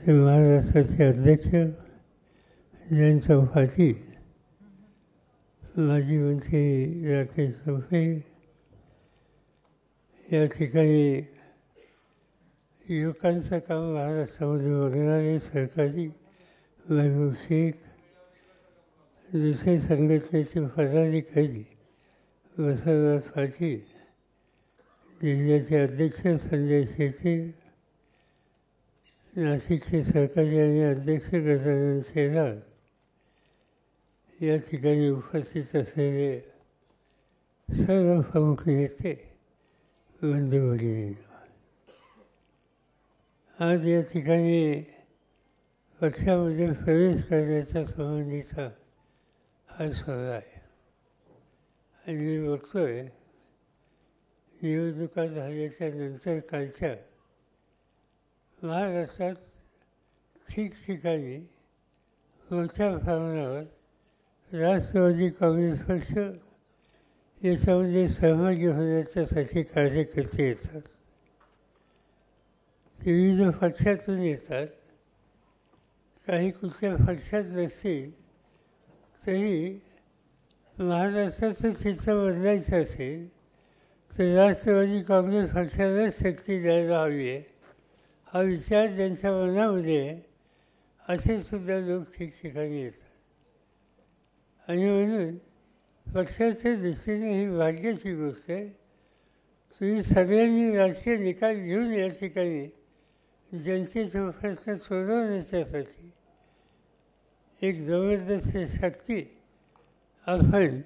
ते महाराष्ट्राचे अध्यक्ष जयंत पाटील, माजी मंत्री राकेश टोपे, या ठिकाणी युवकांचं काम महाराष्ट्रामध्ये बघणारे सहकारी महबूब शेख, दुसरे संघटनेचे पदाधिकारी वसंतराव पाटील, जिल्ह्याचे अध्यक्ष संजय शेटे, नाशिकचे सहकारी आणि अध्यक्ष गजानन शेलार, या ठिकाणी उपस्थित असलेले सर्व प्रमुख नेते बंधू भगिनी, आज या ठिकाणी पक्षामध्ये प्रवेश करण्याचा संबंधीचा हा सोहळा आहे. आणि मी बघतोय निवडणुका झाल्याच्या नंतर कालच्या महाराष्ट्रात ठिकठिकाणी मोठ्या प्रमाणावर राष्ट्रवादी काँग्रेस पक्ष याच्यामध्ये सहभागी होण्याच्यासाठी कार्यकर्ते येतात. ते विविध पक्षातून येतात. काही कुठल्या पक्षात नसतील तरी महाराष्ट्राचं चित्र बदलायचं असेल तर राष्ट्रवादी काँग्रेस पक्षाला शक्ती द्यायला हवी आहे, हा विचार ज्यांच्या मनामध्ये आहे असे सुद्धा लोक ठिकठिकाणी येतात. आणि म्हणून पक्षाच्या दृष्टीने ही भाग्याची गोष्ट आहे. तुम्ही सगळ्यांनी राजकीय निकाल घेऊन या ठिकाणी जनतेचा प्रश्न सोडवण्याच्यासाठी एक जबरदस्त शक्ती आपण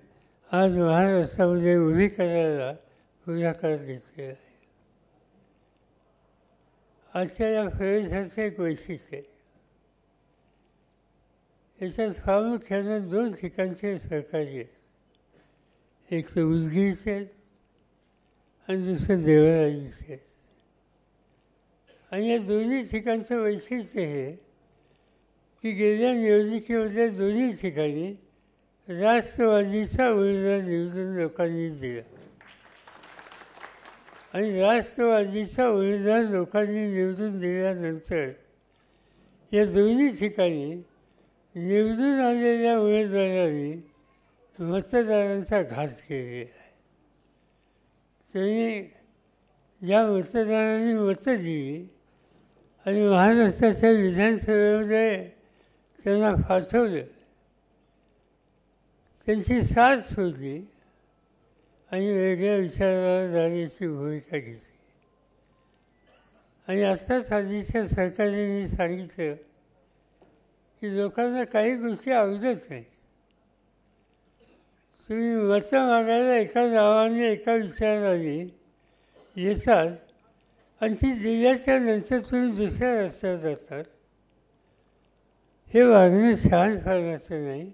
आज महाराष्ट्रामध्ये उभी करायला पुढाकार घेतलेला आहे. आजच्या या प्रवेशाचं एक वैशिष्ट्य आहे. याच्यात प्रामुख्यानं दोन ठिकाणचे सहकारी आहेत. एक तर उदगीरचे आहेत आणि दुसरं देवराजीचे आहेत. आणि या दोन्ही ठिकाणचं वैशिष्ट्य हे की गेल्या निवडणुकीमध्ये दोन्ही ठिकाणी राष्ट्रवादीचा उमेदवार निवडून लोकांनी दिला. आणि राष्ट्रवादीचा उमेदवार लोकांनी निवडून दिल्यानंतर या दोन्ही ठिकाणी निवडून आलेल्या उमेदवारांनी मतदारांचा घात केलेला आहे. त्यांनी ज्या मतदारांनी मतं दिली आणि महाराष्ट्राच्या विधानसभेमध्ये त्यांना पाठवलं, त्यांची साथ सोडली आणि वेगळ्या विचाराला जाण्याची भूमिका घेतली. आणि आत्ताच आधीच्या सरकारने सांगितलं की लोकांना काही गोष्टी आवडत नाहीत. तुम्ही मतं मागायला एका नावाने एका विचाराने येतात आणि ती दिल्याच्या नंतर तुम्ही दुसऱ्या रस्त्यावर जातात. हे वागणं शहाणपणाचं नाही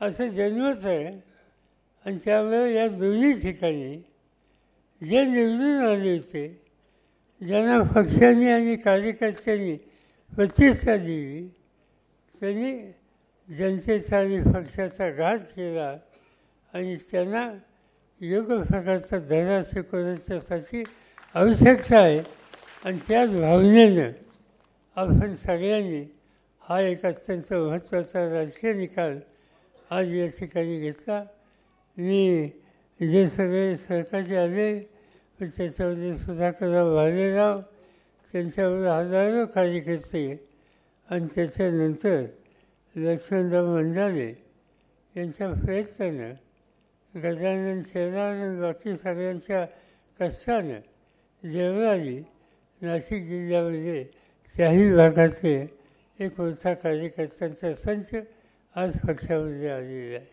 असं जन्मच आहे. आणि त्यामुळे या दोन्ही ठिकाणी जे निवडून आले होते, ज्यांना पक्षांनी आणि कार्यकर्त्यांनी प्रतिष्ठा दिली, त्यांनी जनतेचा आणि पक्षाचा घात केला आणि त्यांना योग्य प्रकारचा धडा शिकवण्याच्यासाठी आवश्यकता आहे. आणि त्याच भावनेनं आपण सगळ्यांनी हा एक अत्यंत महत्त्वाचा राजकीय निकाल आज या ठिकाणी घेतला. मी जे सगळे सरकारी आले त्याच्यामध्ये सुधाकरराव भालेराव, त्यांच्यावर हजारो कार्यकर्ते आणि त्याच्यानंतर लक्ष्मणराव मंडाले यांच्या प्रयत्नानं, गजानन शेलार आणि बाकी सगळ्यांच्या कष्टानं देवराजी नाशिक जिल्ह्यामध्ये त्याही भागातले एक मोठा कार्यकर्त्यांचा संच आज पक्षामध्ये आलेला आहे.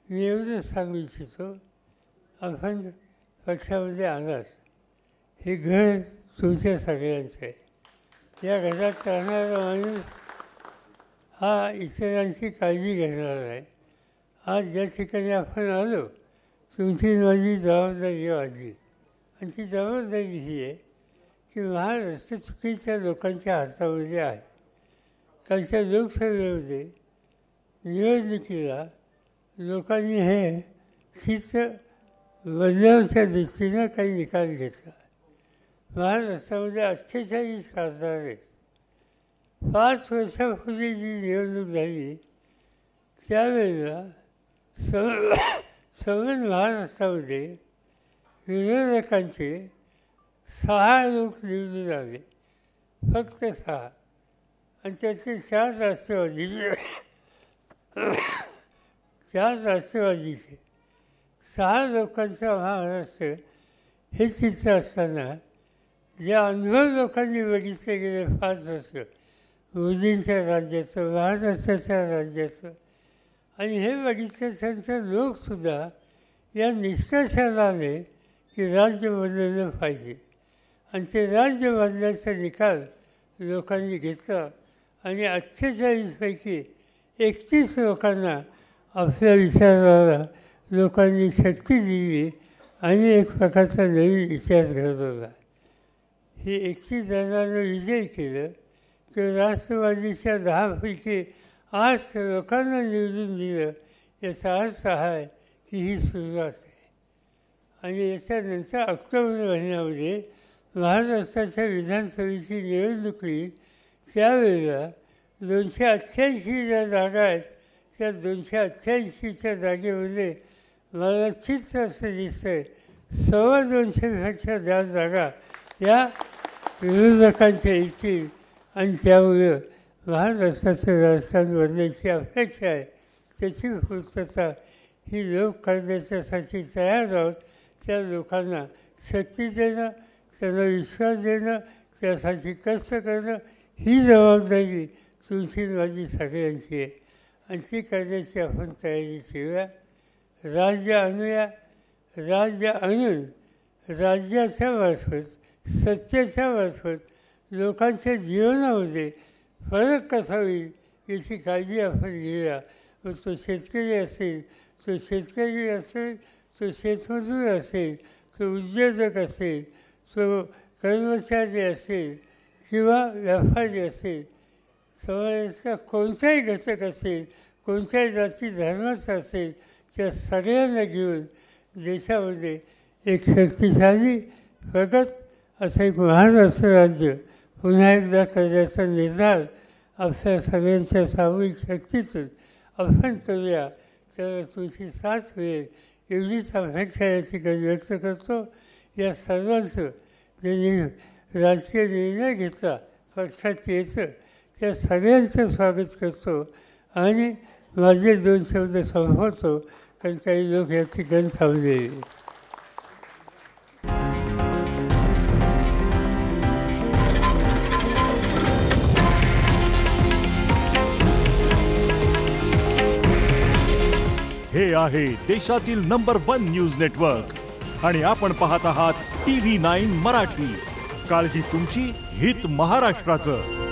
मी एवढंच सांगू इच्छितो, आपण पक्षामध्ये आलात, हे घर तुमच्या सगळ्यांचं आहे. या घरात राहणारा माणूस हा इतरांची काळजी घेणार आहे. आज ज्या ठिकाणी आपण आलो, तुमची माझी जबाबदारी वाढली. आणि ती जबाबदारी ही आहे की महाराष्ट्र चुकीच्या लोकांच्या हातामध्ये आहे. कालच्या लोकसभेमध्ये निवडणुकीला लोकांनी हे चित्र बदलण्याच्या दृष्टीनं काही निकाल घेतला. महाराष्ट्रामध्ये 48 खासदार आहेत. 5 वर्षापूर्वी जी निवडणूक झाली त्यावेळेला संपूर्ण महाराष्ट्रामध्ये विरोधकांचे 6 लोक निवडून आले, फक्त 6, आणि त्याचे 4 राष्ट्रवादीचे 6 लोकांचा महाराष्ट्र हे चित्र असताना जे अनुभव लोकांनी बघितले गेले 5 वर्ष मोदींच्या राज्याचं, महाराष्ट्राच्या राज्याचं, आणि हे बघितल्यानंतर लोकसुद्धा या निष्कर्षाला आले की राज्य बदललं पाहिजे, आणि ते राज्य बदलायचा निकाल लोकांनी घेतला आणि 48 पैकी 31 लोकांना आपल्या विचाराला लोकांनी शक्ती दिली आणि एक प्रकारचा नवीन इतिहास घडवला. ही 31 जणांना विजय केलं तर राष्ट्रवादीच्या 10 पैकी 8 लोकांना निवडून दिलं. याचा अर्थ आहे की ही सुरुवात आहे. आणि याच्यानंतर ऑक्टोबर महिन्यामध्ये महाराष्ट्राच्या विधानसभेची निवडणूक होईल. त्यावेळेला 288 ज्या जागा आहेत त्या 288च्या जागेमध्ये मला चित्र असं दिसतं आहे 250पेक्षा जास्त जागा या विरोधकांच्या येतील, आणि त्यामुळे महाराष्ट्राचं राजकारण बदलायची अपेक्षा आहे. त्याची पूर्तता ही लोक करण्याच्यासाठी तयार आहोत. त्या लोकांना शक्ती देणं, त्यांना विश्वास देणं, त्यासाठी कष्ट करणं ही जबाबदारी तुमची माझी सगळ्यांची आहे, आणि ती करण्याची आपण तयारी ठेवूया. राज्य आणूया. राज्य आणून राज्याच्या मार्फत, सत्तेच्या मार्फत लोकांच्या जीवनामध्ये फरक कसा होईल याची काळजी आपण घेऊया. मग तो शेतकरी असेल, तो शेतमजूर असेल, तो उद्योजक असेल, तो कर्मचारी असेल किंवा व्यापारी असेल, समाजाचा कोणताही घटक असेल, कोणत्याही जाती धर्माचा असेल, त्या सगळ्यांना घेऊन देशामध्ये एक शक्तिशाली प्रगत असं एक महाराष्ट्र राज्य पुन्हा एकदा करण्याचा निर्धार आपल्या सगळ्यांच्या सामूहिक शक्तीतून आपण करूया. तर तुमची साथ होईल एवढीच अपेक्षा या ठिकाणी व्यक्त करतो. या सर्वांचं ज्यांनी राजकीय निर्णय घेतला पक्षात यायचं त्या सगळ्यांचं स्वागत करतो आणि माझे 2 शब्द संपवतो, कारण काही लोक या ठिकाणी थांबले. हे आहे देशातील नंबर 1 न्यूज नेटवर्क आणि आपण पाहत आहात TV9 मराठी. काळजी तुमची, हित महाराष्ट्राचं.